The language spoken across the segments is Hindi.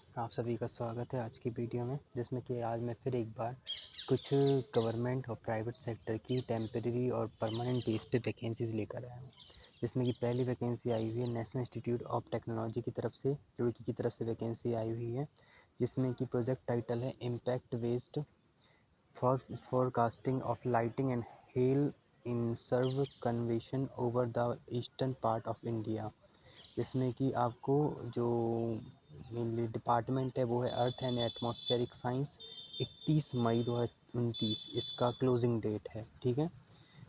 आप सभी का स्वागत है आज की वीडियो में, जिसमें कि आज मैं फिर एक बार कुछ गवर्नमेंट और प्राइवेट सेक्टर की टेम्परेरी और परमानेंट बेस पे वैकेंसीज़ लेकर आया हूँ। जिसमें कि पहली वैकेंसी आई हुई है नेशनल इंस्टीट्यूट ऑफ टेक्नोलॉजी की तरफ से, रुड़की की तरफ से वैकेंसी आई हुई है, जिसमें कि प्रोजेक्ट टाइटल है impact based for forecasting of lightning and hail in severe convection over the eastern part of India. जिसमें कि आपको जो मेनली डिपार्टमेंट है वो है अर्थ एंड एटमॉस्फेरिक साइंस। 31 मई 2029 इसका क्लोजिंग डेट है। ठीक है,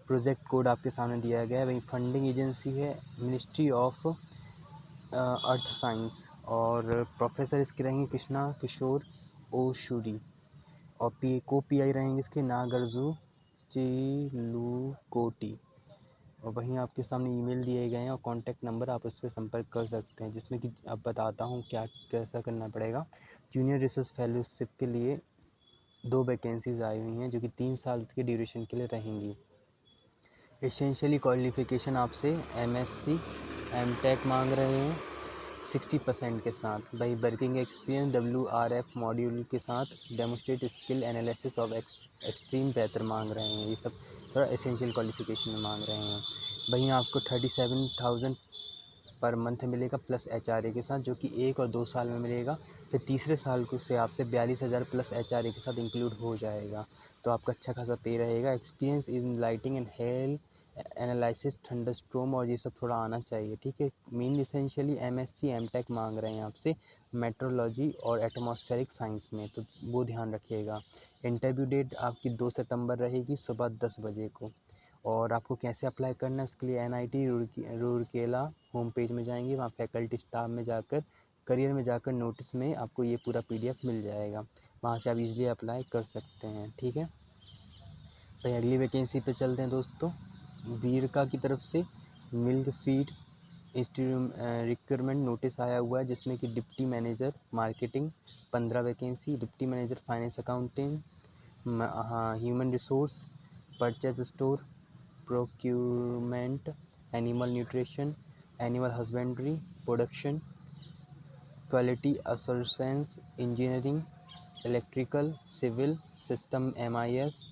प्रोजेक्ट कोड आपके सामने दिया गया है। वहीं फंडिंग एजेंसी है मिनिस्ट्री ऑफ अर्थ साइंस, और प्रोफेसर इसके रहेंगे कृष्णा किशोर ओशुरी, और पी आई रहेंगे इसके नागार्जुन चिलुकोटी। और वहीं आपके सामने ईमेल दिए गए हैं और कॉन्टैक्ट नंबर, आप उस पर संपर्क कर सकते हैं। जिसमें कि अब बताता हूँ क्या कैसा करना पड़ेगा। जूनियर रिसर्च फेलोशिप के लिए 2 वैकेंसीज आई हुई हैं, जो कि 3 साल के ड्यूरेशन के लिए रहेंगी। एसेंशियली क्वालिफिकेशन आपसे MSc M.Tech मांग रहे हैं 60% के साथ। भाई वर्किंग एक्सपीरियंस WRF मॉड्यूल के साथ demonstrate skill analysis of extreme बेहतर मांग रहे हैं। ये सब थोड़ा एसेंशियल क्वालिफिकेशन में मांग रहे हैं। वहीं आपको 37,000 पर मंथ मिलेगा प्लस HRA के साथ, जो कि 1 और 2 साल में मिलेगा। फिर तीसरे साल को से आपसे 42,000 प्लस HRA के साथ इंक्लूड हो जाएगा, तो आपका अच्छा खासा पे रहेगा। Experience in lighting and hello analysis thunderstorm और ये सब थोड़ा आना चाहिए। ठीक है, मेन इसेंशियली MSc M.Tech मांग रहे हैं आपसे मेट्रोलॉजी और एटमॉस्फेरिक साइंस में, तो वो ध्यान रखिएगा। इंटरव्यू डेट आपकी 2 सितंबर रहेगी सुबह 10 बजे को। और आपको कैसे अप्लाई करना है उसके लिए NIT रूरकेला होम पेज में जाएंगे, वहाँ फैकल्टी स्टाफ में जाकर करियर में जाकर नोटिस में आपको ये पूरा PDF मिल जाएगा, वहाँ से आप इजीली अप्लाई कर सकते हैं। ठीक है भाई, अगली वैकेंसी पे चलते हैं दोस्तों। वीरका की तरफ से मिल्क फीड रिक्वायरमेंट नोटिस आया हुआ है, जिसमें कि deputy manager marketing 15 vacancy, deputy manager finance accounting, हाँ human resource, purchase store, procurement, animal nutrition, animal husbandry, production, quality assurance, engineering, electrical, civil, system MIS,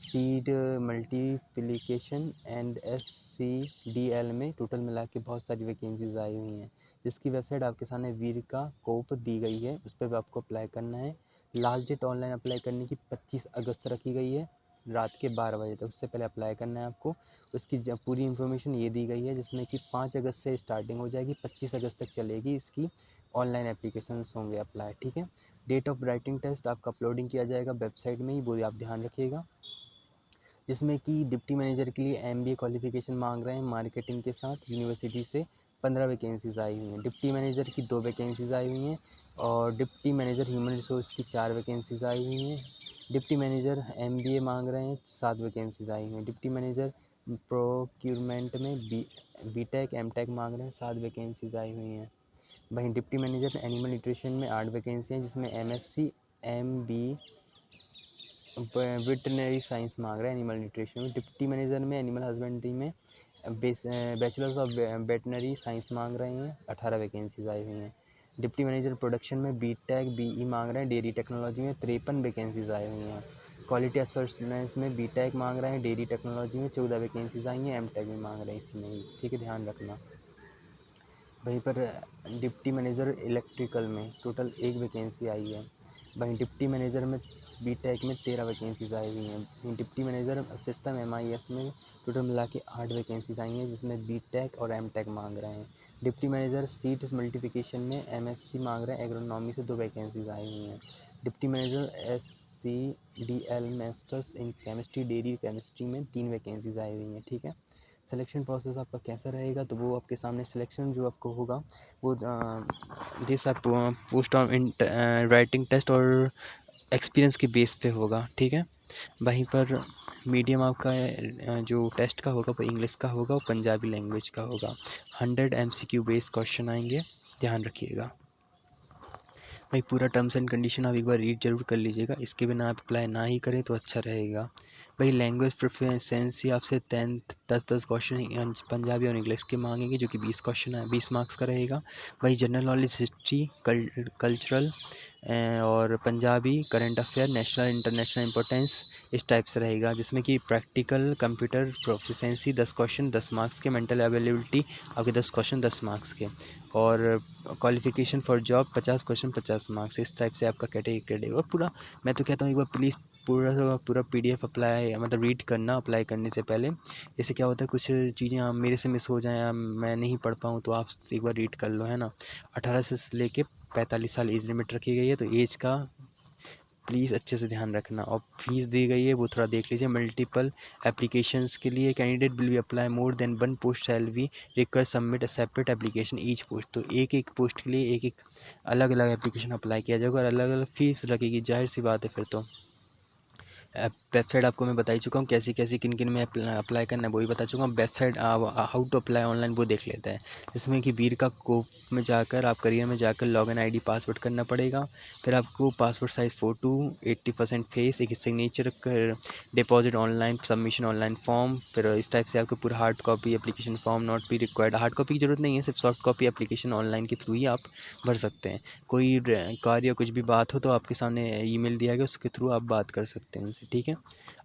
seed multiplication and SCDL में टोटल मिला के बहुत सारी वैकेंसीज आई हुई हैं, जिसकी वेबसाइट आपके सामने वीर का कोप दी गई है, उस पर भी आपको अप्लाई करना है। लास्ट डेट ऑनलाइन अप्लाई करने की 25 अगस्त रखी गई है, रात के 12 बजे तक, उससे पहले अप्लाई करना है आपको। उसकी पूरी इन्फॉर्मेशन ये दी गई है, जिसमें कि 5 अगस्त से स्टार्टिंग हो जाएगी, 25 अगस्त तक चलेगी इसकी ऑनलाइन एप्लीकेशन होंगे अप्लाई। ठीक है, डेट ऑफ राइटिंग टेस्ट आपका अपलोडिंग किया जाएगा वेबसाइट में ही, वो आप ध्यान रखिएगा। जिसमें कि डिप्टी मैनेजर के लिए MBA क्वालिफिकेशन मांग रहे हैं मार्केटिंग के साथ यूनिवर्सिटी से। 15 वैकेंसीज आई हुई हैं। डिप्टी मैनेजर की 2 वैकेंसीज आई हुई हैं, और डिप्टी मैनेजर ह्यूमन रिसोर्स की 4 वैकेंसीज आई हुई हैं। डिप्टी मैनेजर MBA मांग रहे हैं, 7 वैकेंसीज आई हुई हैं। डिप्टी मैनेजर प्रोक्यूरमेंट में B.Tech M.Tech मांग रहे हैं, 7 वैकेंसीज आई हुई हैं। वहीं डिप्टी मैनेजर एनिमल न्यूट्रिशन में 8 वैकेंसी हैं, जिसमें MSc MB वेटनरी साइंस मांग रहे हैं एनिमल न्यूट्रिशन में। डिप्टी मैनेजर में एनिमल हस्बेंड्री में बैचलर्स ऑफ वेटनरी साइंस मांग रहे हैं, 18 वैकेंसीज आई हुई हैं। डिप्टी मैनेजर प्रोडक्शन में B.Tech BE मांग रहे हैं, डेयरी टेक्नोलॉजी में 53 वैकेंसीज आई हुई हैं। क्वालिटी एश्योरेंस में B.Tech मांग रहे हैं, डेयरी टेक्नोलॉजी में 14 वैकेंसीज आई हैं, M.Tech भी मांग रहे हैं इसी में ही। ठीक है, ध्यान रखना। वहीं पर डिप्टी मैनेजर इलेक्ट्रिकल में टोटल 1 वैकेंसी आई है। वहीं डिप्टी मैनेजर में B.Tech में 13 वैकेंसीज आई हुई हैं। डिप्टी मैनेजर सिस्टम MIS में टोटल मिला के 8 वैकेंसीज आई हैं, जिसमें B.Tech और M.Tech मांग रहे हैं। डिप्टी मैनेजर सीट मल्टीप्लिकेशन में MSc मांग रहे हैं, एग्रोनॉमी से 2 वैकेंसीज आई हुई हैं। Deputy manager SCDL masters in chemistry dairy chemistry में 3 वैकेंसीज आई हुई हैं। ठीक है, सिलेक्शन प्रोसेस आपका कैसा रहेगा, तो वो आपके सामने सिलेक्शन जो आपको होगा वो दिस आप पोस्ट ऑन राइटिंग टेस्ट और एक्सपीरियंस के बेस पे होगा। ठीक है, वहीं पर मीडियम आपका जो टेस्ट का होगा वो इंग्लिश का होगा और पंजाबी लैंग्वेज का होगा। 100 MCQ बेस्ड क्वेश्चन आएंगे, ध्यान रखिएगा। भाई पूरा टर्म्स एंड कंडीशन आप एक बार रीड जरूर कर लीजिएगा, इसके बिना आप अप्लाई ना ही करें तो अच्छा रहेगा। भाई लैंग्वेज प्रोफिशिएंसी आपसे 10 क्वेश्चन पंजाबी और इंग्लिश के मांगेंगे, जो कि 20 क्वेश्चन है, 20 मार्क्स का रहेगा। भाई जनरल नॉलेज, हिस्ट्री, कल्चरल और Punjabi, current affair, national international importance, इस टाइप से रहेगा। जिसमें कि practical computer proficiency 10 question 10 marks के, मेंटल अवेलेबिलिटी आपके 10 क्वेश्चन 10 मार्क्स के, और qualification for job 50 question 50 marks, इस टाइप से आपका कैटेगरी और पूरा। मैं तो कहता हूँ एक बार प्लीज़ पूरा PDF अप्लाई मतलब रीड करना अप्लाई करने से पहले। इससे क्या होता है, कुछ चीज़ें मेरे से मिस हो जाएँ या मैं नहीं पढ़ पाऊँ तो आप एक बार रीड कर लो, है ना। 18 से लेके 45 साल एज लिमिट रखी गई है, तो एज का प्लीज़ अच्छे से ध्यान रखना। और फीस दी गई है वो थोड़ा देख लीजिए। मल्टीपल एप्लीकेशंस के लिए candidate will be apply more than one post shall be require submit a separate application each post. तो एक एक पोस्ट के लिए एक एक अलग अलग एप्लीकेशन अप्लाई किया जाएगा और अलग अलग फीस लगेगी, जाहिर सी बात है फिर तो। वेबसाइट आपको मैं बता ही चुका हूँ कैसी कैसी किन किन में अप्लाई करना है, वही बता चुका हूँ। Website how to apply online वो देख लेते हैं। जिसमें कि वीर का कोप में जाकर आप करियर में जाकर लॉगिन ID पासवर्ड करना पड़ेगा। फिर आपको पासपोर्ट साइज़ फ़ोटो, 80% फेस, एक सिग्नेचर कर, deposit online, submission online form. फिर इस टाइप से आपको पूरा hard copy application form not be required. Hard copy की ज़रूरत नहीं है, सिर्फ सॉफ्ट कॉपी एप्लीकेशन ऑनलाइन के थ्रू ही आप भर सकते हैं। कोई कार्य या कुछ भी बात हो तो आपके सामने ईमेल दिया गया, उसके थ्रू आप बात कर सकते हैं उनसे, ठीक है।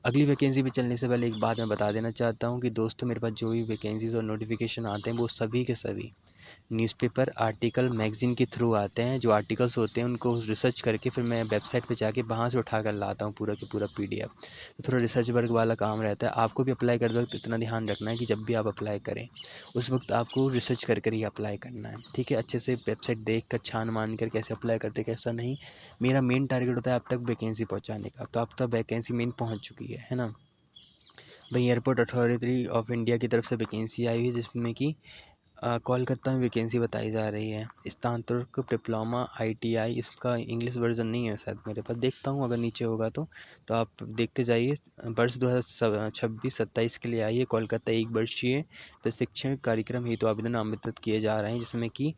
अगली वैकेंसी पे चलने से पहले एक बात मैं बता देना चाहता हूँ कि दोस्तों, मेरे पास जो भी वैकेंसीज़ और नोटिफिकेशन आते हैं वो सभी के सभी न्यूज़पेपर, आर्टिकल, मैगज़ीन के थ्रू आते हैं। जो आर्टिकल्स होते हैं उनको रिसर्च करके फिर मैं वेबसाइट पे जाके वहाँ से उठा कर लाता हूँ पूरा के पूरा PDF। तो थोड़ा रिसर्च वर्क वाला काम रहता है। आपको भी अप्लाई करते वक्त इतना ध्यान रखना है कि जब भी आप अप्लाई करें उस वक्त आपको रिसर्च कर कर ही अप्लाई करना है, ठीक है। अच्छे से वेबसाइट देख कर छान मान कर कैसे अप्लाई करते कैसा नहीं। मेरा मेन टारगेट होता है आप तक वैकेंसी पहुँचाने का, तो आप तक वैकेंसी मेन पहुँच चुकी है ना। भाई एयरपोर्ट अथॉरिटी ऑफ इंडिया की तरफ से वैकेंसी आई हुई है, जिसमें कि कोलकाता में वैकेंसी बताई जा रही है। स्नातक डिप्लोमा ITI, इसका इंग्लिश वर्जन नहीं है शायद मेरे पास, देखता हूँ अगर नीचे होगा तो आप देखते जाइए। वर्ष 2026-27 के लिए आई है। कोलकाता 1 वर्षीय प्रशिक्षण कार्यक्रम हेतु आवेदन आमंत्रित किए जा रहे हैं, जिसमें कि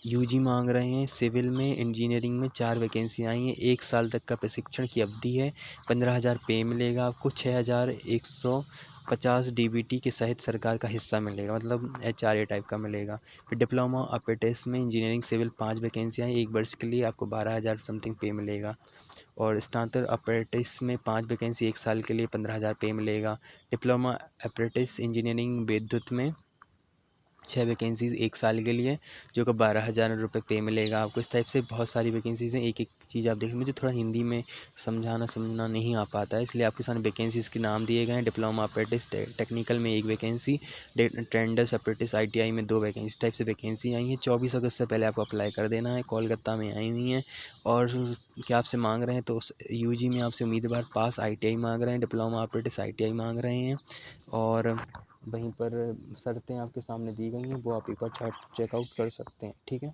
UG मांग रहे हैं। सिविल में, इंजीनियरिंग में 4 वैकेंसी आई हैं। 1 साल तक का प्रशिक्षण की अवधि है। 15,000 पे मिलेगा आपको। 6,150 DBT के सहित सरकार का हिस्सा मिलेगा, मतलब HRA टाइप का मिलेगा। फिर डिप्लोमा अप्रेंटिस में इंजीनियरिंग सिविल 5 वैकेंसियाँ हैं। 1 वर्ष के लिए आपको 12,000 समथिंग पे मिलेगा। और स्नातक अप्रेंटिस में 5 वैकेंसी, 1 साल के लिए 15,000 पे मिलेगा। डिप्लोमा अप्रेंटिस इंजीनियरिंग विद्युत में 6 वैकेंसीज़ 1 साल के लिए, जो कि 12,000 रुपये पे मिलेगा आपको। इस टाइप से बहुत सारी वैकेंसीज़ हैं। एक एक चीज़ आप देखें। मुझे थोड़ा हिंदी में समझना नहीं आ पाता है, इसलिए आपके सामने वैकेंसीज़ के नाम दिए गए हैं। डिप्लोमा अप्रेंटिस टेक्निकल में 1 वैकेंसी, ट्रेंडर्स अप्रेंटिस ITI में 2 वैकेंसी, इस टाइप से वैकेंसी आई हैं। 24 अगस्त से पहले आपको अप्लाई कर देना है। कोलकाता में आई हुई हैं। और क्या आपसे मांग रहे हैं, तो UG में आपसे उम्मीदवार पास ITI मांग रहे हैं। डिप्लोमा अप्रेंटिस ITI मांग रहे हैं। और वहीं पर शर्तें आपके सामने दी गई हैं, वो आप एक बार चेकआउट कर सकते हैं, ठीक है।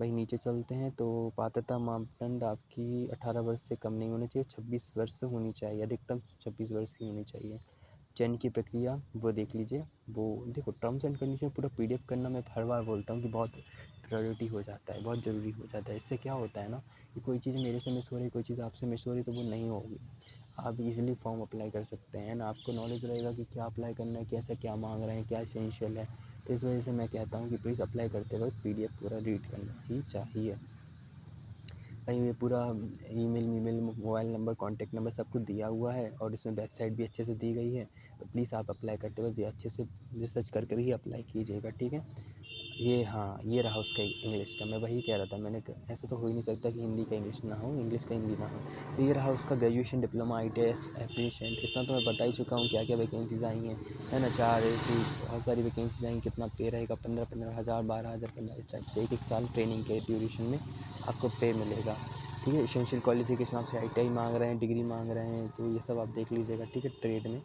वहीं नीचे चलते हैं तो पात्रता मापदंड आपकी 18 वर्ष से कम नहीं होनी चाहिए, 26 वर्ष से होनी चाहिए, अधिकतम 26 वर्ष की होनी चाहिए। चयन की प्रक्रिया वो देख लीजिए। वो देखो, टर्म्स एंड कंडीशन पूरा PDF करना मैं हर बार बोलता हूँ कि बहुत प्रायोरिटी हो जाता है, बहुत ज़रूरी हो जाता है। इससे क्या होता है ना कि कोई चीज़ मेरे से मिस हो रही, कोई चीज़ आपसे मिस हो रही, तो वो नहीं होगी। आप इजीली फॉर्म अप्लाई कर सकते हैं ना, आपको नॉलेज रहेगा कि क्या अप्लाई करना है, कैसे क्या मांग रहे हैं, क्या एसेंशियल है। तो इस वजह से मैं कहता हूँ कि प्लीज़ अप्लाई करते वक्त PDF पूरा रीड करना ही चाहिए। भाई ये पूरा email, mobile number, contact number सब कुछ दिया हुआ है, और इसमें वेबसाइट भी अच्छे से दी गई है। तो प्लीज़ आप अप्लाई करते वक्त ये अच्छे से रिसर्च करके ही अप्लाई कीजिएगा, ठीक है। ये हाँ, ये रहा उसका इंग्लिश का, मैं वही कह रहा था। ऐसा तो हो ही नहीं सकता कि हिंदी का इंग्लिश ना हो, इंग्लिश का हिंदी ना हो। तो ये रहा उसका ग्रेजुएशन, डिप्लोमा, ITI एफिशिएंट। इतना तो मैं बता ही चुका हूँ क्या क्या वैकेंसीज़ आई हैं, है ना। 4 ऐसी बहुत सारी वैकेंसीज आई हैं। कितना पे रहेगा, 15,000, 12,000, 15 इस टाइप से 1 साल ट्रेनिंग के ड्यूरेशन में आपको पे मिलेगा, ठीक है। एसेंशियल क्वालिफिकेशन आपसे ITI मांग रहे हैं, डिग्री मांग रहे हैं, तो ये सब आप देख लीजिएगा, ठीक है। ट्रेड में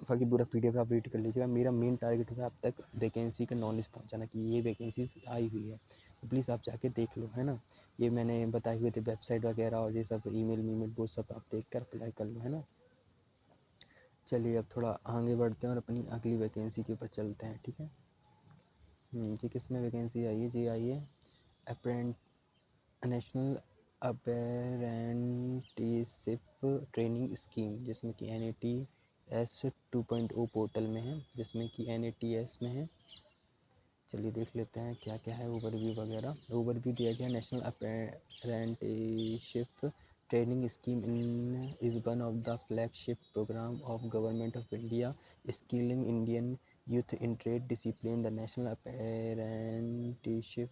बाकी पूरा PDF आप रीड कर लीजिएगा। मेरा मेन टारगेट होता है आप तक वैकेंसी का नॉलेज पहुंचाना कि ये वैकेंसीज आई हुई है, तो प्लीज़ आप जाके देख लो, है ना। ये मैंने बताए हुए थे वेबसाइट वगैरह, और ये सब ईमेल वो सब आप देख कर अप्लाई कर लो, है ना। चलिए अब थोड़ा आगे बढ़ते हैं और अपनी अगली वैकेंसी के ऊपर चलते हैं, ठीक है। जी, किस में वैकेंसी आई है? जी आई है नेशनल अप्रेंटिसशिप ट्रेनिंग स्कीम, जिसमें कि NATS 2.0 पोर्टल में है, जिसमें कि NATS में है। चलिए देख लेते हैं क्या क्या है ओवरव्यू वगैरह। ओवरव्यू दिया गया, national apprenticeship training scheme in is one of the flagship programme of government of India skilling Indian youth in trade discipline. The National Apprenticeship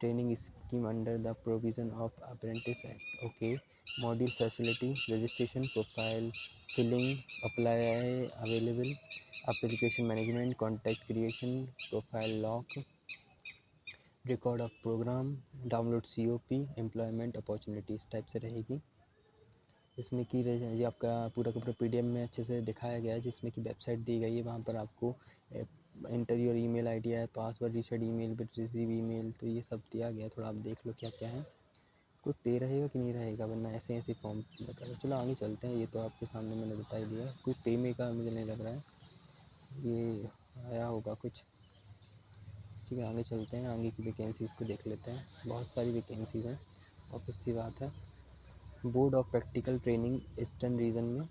Training Scheme under the provision of Apprentice Act. Okay. Module facility, registration, profile filling, apply available, application management, contact creation, profile lock, record of program, download COP, employment opportunities type से रहेगी। इसमें कि ये आपका पूरा का पूरा PDF में अच्छे से दिखाया गया है, जिसमें कि वेबसाइट दी गई है, वहाँ पर आपको इंटर योर ईमेल आईडी है, password, reset email, but receive email, तो ये सब दिया गया है। थोड़ा आप देख लो क्या क्या है, कोई पे रहेगा कि नहीं रहेगा, वरना ऐसे ऐसे फॉर्म करो। चलो आगे चलते हैं, ये तो आपके सामने मैंने बता ही दिया। कोई पे में का मुझे नहीं लग रहा है, ये आया होगा कुछ। ठीक है, आगे चलते हैं, आगे की वैकेंसीज़ को देख लेते हैं। बहुत सारी वैकेंसीज़ हैं, ऑब्वियस सी बात है। Board of practical training eastern region में,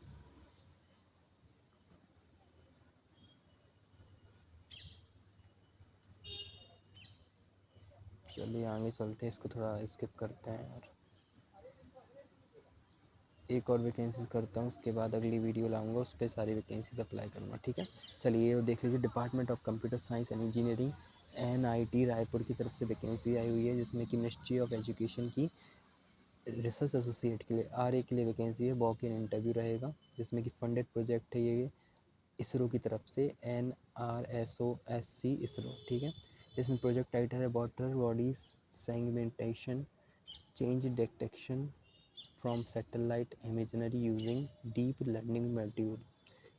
चलिए आगे चलते हैं, इसको थोड़ा स्किप करते हैं और एक और वैकेंसीज करता हूँ, उसके बाद अगली वीडियो लाऊंगा, उस पर सारी वैकेंसीज अप्लाई करूँगा। ठीक है, चलिए वो देख लीजिए। Department of computer science and engineering NIT Raipur की तरफ से वैकेंसी आई हुई है, जिसमें कि मिनिस्ट्री ऑफ एजुकेशन की रिसर्च एसोसिएट के लिए RA के लिए वैकेंसी है। वॉक इन इंटरव्यू रहेगा, जिसमें कि फंडेड प्रोजेक्ट है ये इसरो की तरफ से, NRSOSC इसरो। ठीक है, इसमें प्रोजेक्ट टाइटल है water bodies segmentation change detection from satellite imaginary using deep learning module.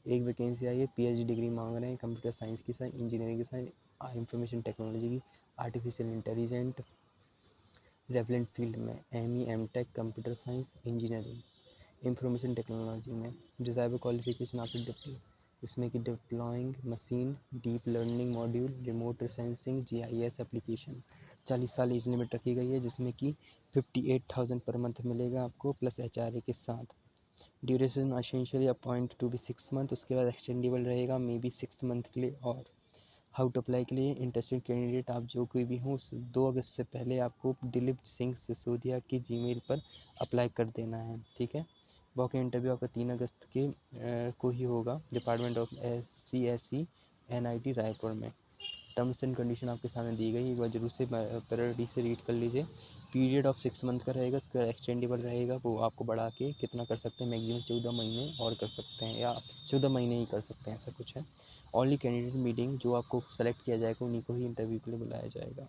एक वैकेंसी आई है, PhD डिग्री मांग रहे हैं कंप्यूटर साइंस की साइंस, इंजीनियरिंग की साइंस, इंफॉर्मेशन टेक्नोलॉजी की, आर्टिफिशियल इंटेलिजेंट रेवलेंट फील्ड में, ME MTech computer science engineering information technology में। डिज़ायरेबल क्वालिफिकेशन आपकी इसमें कि deploying machine deep learning module remote sensing GIS application. 40 साल एज लिमिट रखी गई है, जिसमें कि 58,000 पर मंथ मिलेगा आपको, प्लस HRA के साथ। Duration essentially appoint to be 6 month, उसके बाद एक्सटेंडेबल रहेगा मे बी 6 मंथ के लिए। और हाउ टू अप्लाई के लिए, इंटरेस्टेड कैंडिडेट आप जो कोई भी हो, 2 अगस्त से पहले आपको दिलीप सिंह सिसोदिया की जीमेल पर अप्लाई कर देना है। ठीक है, वॉक इन इंटरव्यू आपका 3 अगस्त के को ही होगा, department of CSE NIT Raipur में। टर्म्स एंड कंडीशन आपके सामने दी गई, एक बार जरूर से प्रायोरिटी से रीड कर लीजिए। पीरियड ऑफ 6 मंथ का रहेगा, उसका एक्सटेंडेबल रहेगा, वो आपको बढ़ा के कितना कर सकते हैं, मैक्सिमम 14 महीने और कर सकते हैं, या 14 महीने ही कर सकते हैं, ऐसा कुछ है। ओनली कैंडिडेट मीटिंग, जो आपको सेलेक्ट किया जाएगा उन्हीं को ही इंटरव्यू के लिए बुलाया जाएगा।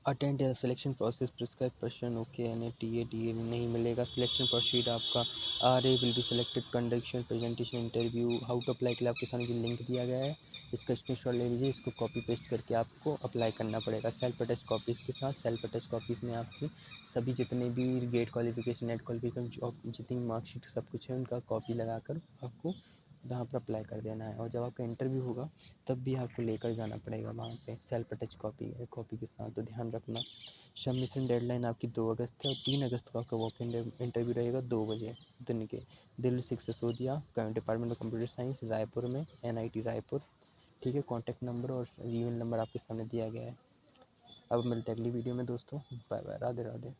Attend selection process prescribe person, okay. NATA नहीं मिलेगा। सिलेक्शन प्रोसीड आपका RA will be selected conduction presentation interview. How to apply के लिए आपके सामने जो लिंक दिया गया है, इसका स्क्रीनशॉट ले लीजिए, इसको कॉपी पेस्ट करके आपको अप्लाई करना पड़ेगा सेल्फ अटेस्ट कॉपीज़ के साथ। सेल्फ अटेस्ट कॉपीज़ में आपकी सभी जितने भी गेट क्वालिफिकेशन नेट क्वालिफिकेशन जितनी मार्कशीट सब कुछ है, उनका कॉपी लगाकर आपको वहाँ पर अप्लाई कर देना है। और जब आपका इंटरव्यू होगा तब भी आपको लेकर जाना पड़ेगा वहाँ पे सेल्फ अटैच कॉपी के साथ, तो ध्यान रखना। सबमिशन डेडलाइन आपकी 2 अगस्त है, और 3 अगस्त को आपका वॉक इन इंटरव्यू रहेगा 2 बजे दिन के। Delhi 6 Sisodia department of computer science Raipur में, NIT रायपुर। ठीक है, कॉन्टैक्ट नंबर और ईमेल नंबर आपके सामने दिया गया है। अब मिलते हैं अगली वीडियो में दोस्तों, बाय बाय, राधे राधे।